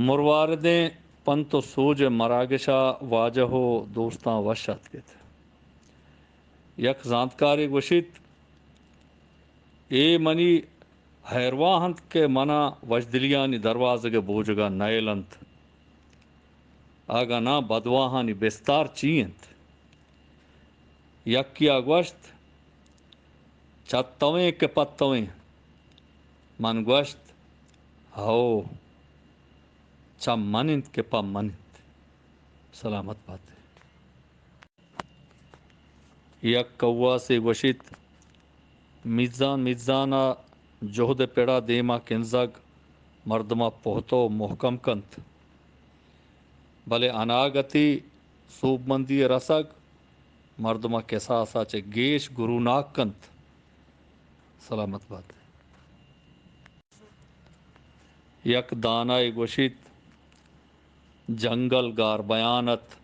مرواردیں پنت و سوج مراگشا واجہ و دوستاں وشت کے تھے یک زانتکاری گوشت اے منی حیرواہنت کے منا وجدلیانی دروازے بوجگا نیلنت آگا نا بدواہانی بستار چینت یکیا گوشت چتویں کے پتویں من گوشت ہو چا منت کے پا منت سلامت بات ہے. یک کوا سے گوشت میزانا جہد پیڑا دیما کنزگ مردما پہتو محکم کنت بلے اناگتی سوب مندی رسگ مردما کیسا ساچے گیش گرو ناک کنت سلامت بات ہے. یک دانائے گوشت جنگل گار بیانت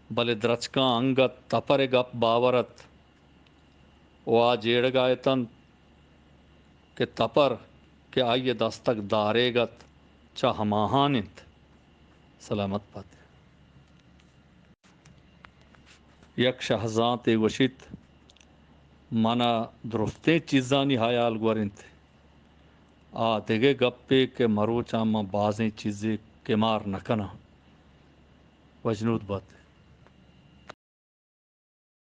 بلے درچکاں انگت تپر گپ باورت وا جیڑ گائتن کہ تپر کہ آئیے دستک دارے گت چا ہماہانت سلامت بات ہے. یک شہزاں تے گوشت منا درستیں چیزانی حیال گورنت دگے گپے کے مروچا ما بازیں چیزیں کمار نکنا وجنود بات ہے.